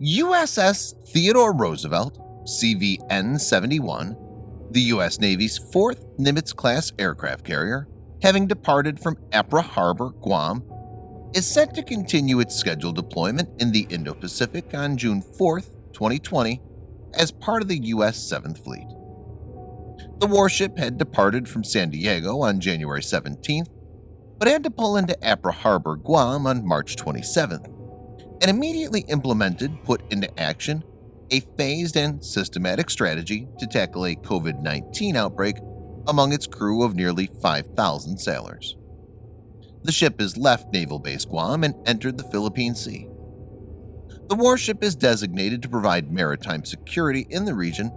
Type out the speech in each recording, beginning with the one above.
USS Theodore Roosevelt, CVN-71, the U.S. Navy's 4th Nimitz-class aircraft carrier, having departed from Apra Harbor, Guam, is set to continue its scheduled deployment in the Indo-Pacific on June 4, 2020, as part of the U.S. 7th Fleet. The warship had departed from San Diego on January 17th, but had to pull into Apra Harbor, Guam on March 27th, and immediately put into action a phased and systematic strategy to tackle a COVID-19 outbreak among its crew of nearly 5,000 sailors. The ship has left Naval Base Guam and entered the Philippine Sea. The warship is designated to provide maritime security in the region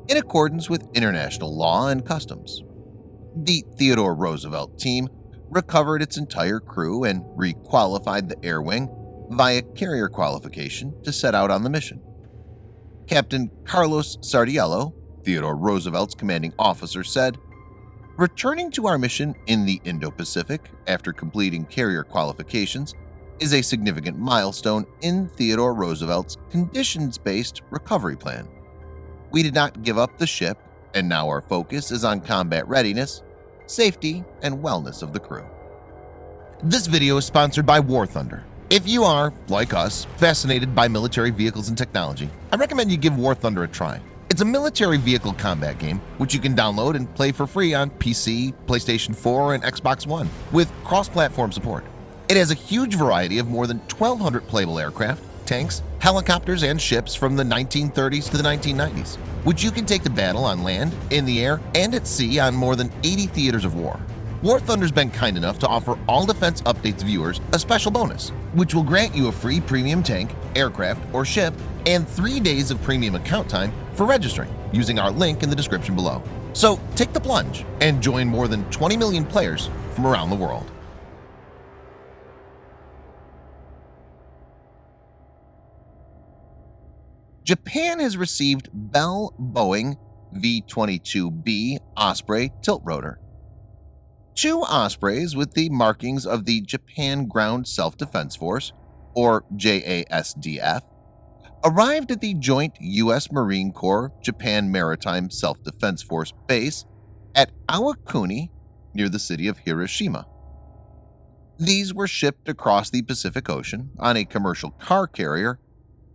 in accordance with international law and customs. The Theodore Roosevelt team recovered its entire crew and re-qualified the air wing via carrier qualification to set out on the mission. Captain Carlos Sardiello, Theodore Roosevelt's commanding officer, said, "Returning to our mission in the Indo-Pacific after completing carrier qualifications is a significant milestone in Theodore Roosevelt's conditions-based recovery plan. We did not give up the ship, and now our focus is on combat readiness, safety, and wellness of the crew." This video is sponsored by War Thunder. If you are, like us, fascinated by military vehicles and technology, I recommend you give War Thunder a try. It's a military vehicle combat game which you can download and play for free on PC, PlayStation 4, and Xbox One with cross-platform support. It has a huge variety of more than 1,200 playable aircraft, tanks, helicopters, and ships from the 1930s to the 1990s, which you can take to battle on land, in the air, and at sea on more than 80 theaters of war. War Thunder's been kind enough to offer All Defense Updates viewers a special bonus, which will grant you a free premium tank, aircraft, or ship, and 3 days of premium account time for registering using our link in the description below. So take the plunge and join more than 20 million players from around the world. Japan has received BELL-BOEING V22 Osprey tilt rotor. 2 Ospreys with the markings of the Japan Ground Self-Defense Force, or JASDF, arrived at the joint U.S. Marine Corps Japan Maritime Self-Defense Force base at Awakuni near the city of Hiroshima. These were shipped across the Pacific Ocean on a commercial car carrier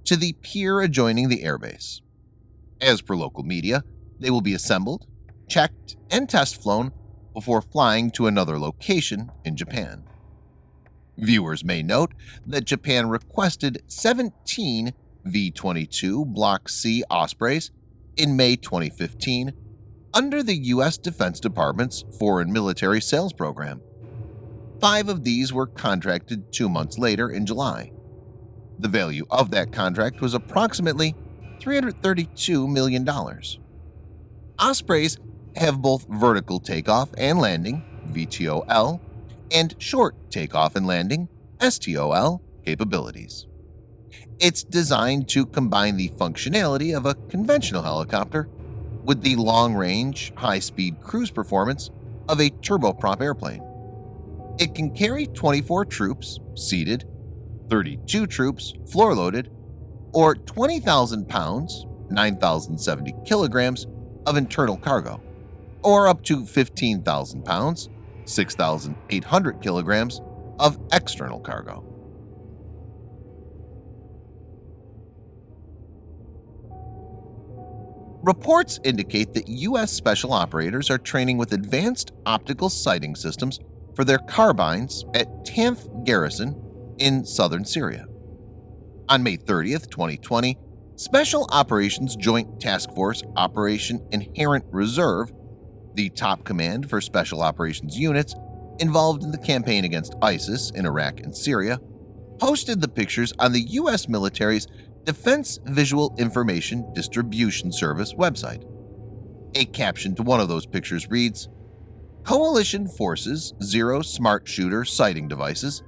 to the pier adjoining the airbase. As per local media, they will be assembled, checked, and test flown before flying to another location in Japan. Viewers may note that Japan requested 17 V-22 Block C Ospreys in May 2015 under the U.S. Defense Department's Foreign Military Sales Program. 5 of these were contracted 2 months later in July. The value of that contract was approximately $332 million. Ospreys have both vertical takeoff and landing (VTOL) and short takeoff and landing (STOL) capabilities. It's designed to combine the functionality of a conventional helicopter with the long-range, high-speed cruise performance of a turboprop airplane. It can carry 24 troops seated, 32 troops floor-loaded, or 20,000 pounds (9,070 kilograms) of internal cargo, or up to 15,000 pounds (6,800 kilograms) of external cargo. Reports indicate that U.S. special operators are training with advanced optical sighting systems for their carbines at Tanf Garrison in southern Syria. On May 30, 2020, Special Operations Joint Task Force Operation Inherent Reserve, the top command for special operations units involved in the campaign against ISIS in Iraq and Syria, posted the pictures on the U.S. military's Defense Visual Information Distribution Service website. A caption to one of those pictures reads, "Coalition Forces Zero Smart Shooter Sighting Devices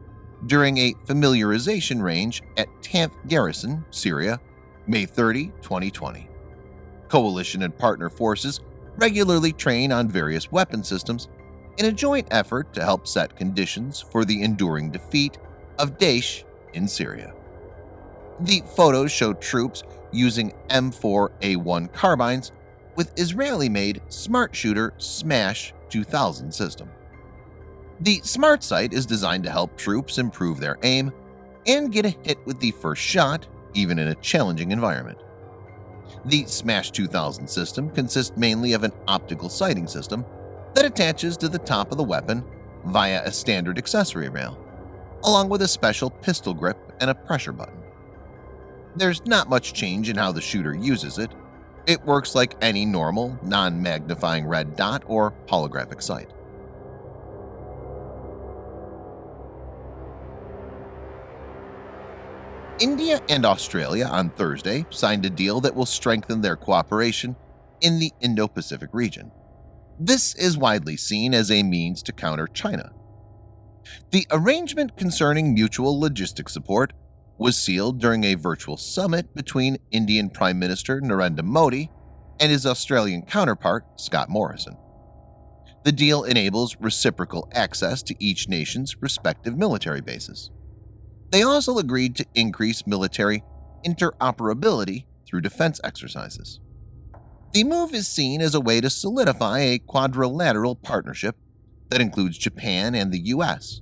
during a familiarization range at Tanf Garrison, Syria, May 30, 2020. Coalition and partner forces regularly train on various weapon systems in a joint effort to help set conditions for the enduring defeat of Daesh in Syria." The photos show troops using M1A2 carbines with Israeli-made smart shooter Smash 2000 system. The smart sight is designed to help troops improve their aim and get a hit with the first shot, even in a challenging environment. The Smash 2000 system consists mainly of an optical sighting system that attaches to the top of the weapon via a standard accessory rail, along with a special pistol grip and a pressure button. There's not much change in how the shooter uses it. It works like any normal, non-magnifying red dot or holographic sight. India and Australia on Thursday signed a deal that will strengthen their cooperation in the Indo-Pacific region. This is widely seen as a means to counter China. The arrangement concerning mutual logistic support was sealed during a virtual summit between Indian Prime Minister Narendra Modi and his Australian counterpart Scott Morrison. The deal enables reciprocal access to each nation's respective military bases. They also agreed to increase military interoperability through defense exercises. The move is seen as a way to solidify a quadrilateral partnership that includes Japan and the US,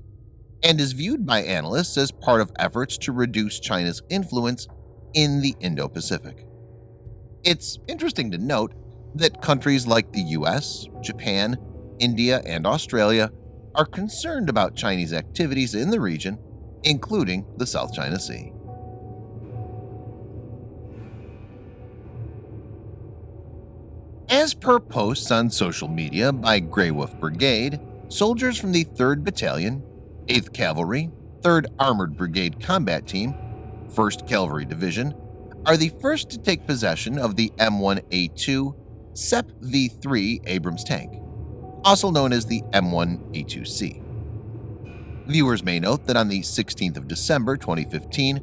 and is viewed by analysts as part of efforts to reduce China's influence in the Indo-Pacific. It's interesting to note that countries like the US, Japan, India, and Australia are concerned about Chinese activities in the region, including the South China Sea. As per posts on social media by Grey Wolf Brigade, soldiers from the 3rd Battalion, 8th Cavalry, 3rd Armored Brigade Combat Team, 1st Cavalry Division are the first to take possession of the M1A2 SEP V3 Abrams tank, also known as the M1A2C. Viewers may note that on the 16th of December 2015,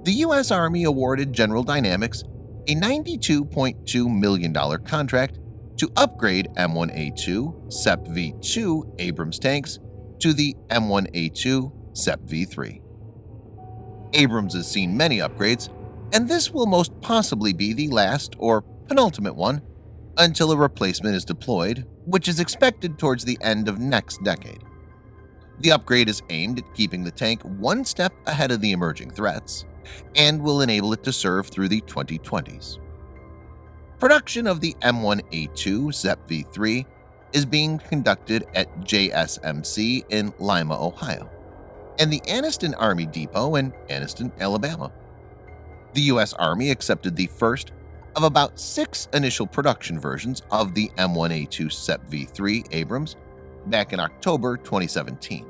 the U.S. Army awarded General Dynamics a $92.2 million contract to upgrade M1A2 SEP V2 Abrams tanks to the M1A2 SEP V3. Abrams has seen many upgrades, and this will most possibly be the last or penultimate one until a replacement is deployed, which is expected towards the end of next decade. The upgrade is aimed at keeping the tank one step ahead of the emerging threats and will enable it to serve through the 2020s. Production of the M1A2 SEP V3 is being conducted at JSMC in Lima, Ohio, and the Anniston Army Depot in Anniston, Alabama. The U.S. Army accepted the first of about 6 initial production versions of the M1A2 SEP V3 Abrams back in October 2017.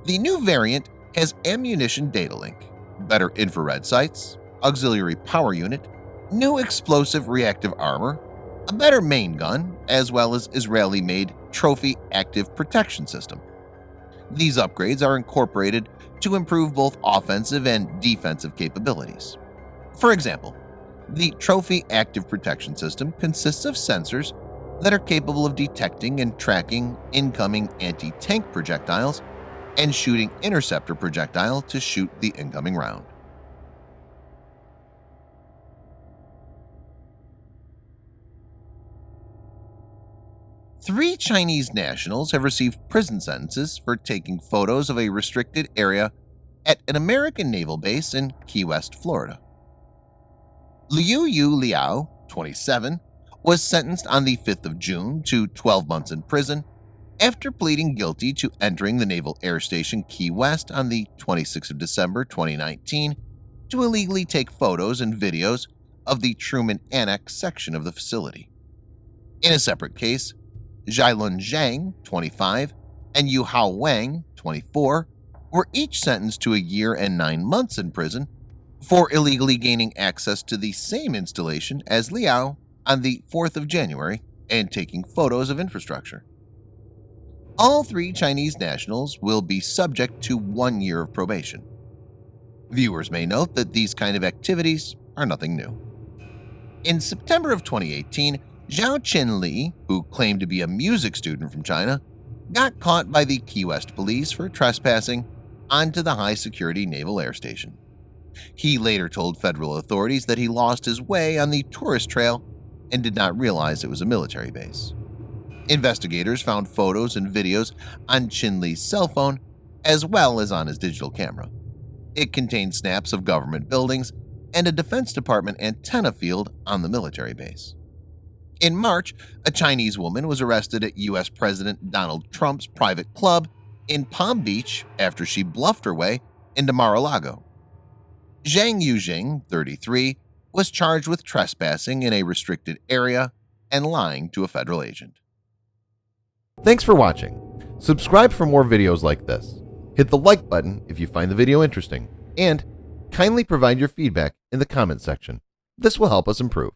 The new variant has ammunition data link, better infrared sights, auxiliary power unit, new explosive reactive armor, a better main gun, as well as Israeli-made Trophy Active Protection System. These upgrades are incorporated to improve both offensive and defensive capabilities. For example, the Trophy Active Protection System consists of sensors that are capable of detecting and tracking incoming anti-tank projectiles and shooting interceptor projectile to shoot the incoming round. Three Chinese nationals have received prison sentences for taking photos of a restricted area at an American naval base in Key West, Florida. Liu Yu Liao, 27, was sentenced on the 5th of June to 12 months in prison after pleading guilty to entering the Naval Air Station Key West on the 26th of December 2019 to illegally take photos and videos of the TRUMAN ANNEX section of the facility. In a separate case, Zhailun Zhang, 25, and Yuhao Wang, 24, were each sentenced to a year and 9 months in prison for illegally gaining access to the same installation as Liao on the 4th of January and taking photos of infrastructure. All three Chinese nationals will be subject to 1 year of probation. Viewers may note that these kind of activities are nothing new. In September of 2018, Zhao Qinli, who claimed to be a music student from China, got caught by the Key West police for trespassing onto the high-security naval air station. He later told federal authorities that he lost his way on the tourist trail and did not realize it was a military base. Investigators found photos and videos on Chinley's cell phone as well as on his digital camera. It contained snaps of government buildings and a Defense Department antenna field on the military base. In March, a Chinese woman was arrested at U.S. President Donald Trump's private club in Palm Beach after she bluffed her way into Mar-a-Lago. Zhang Yujing, 33, was charged with trespassing in a restricted area and lying to a federal agent. Thanks for watching. Subscribe for more videos like this. Hit the like button if you find the video interesting, and kindly provide your feedback in the comment section. This will help us improve.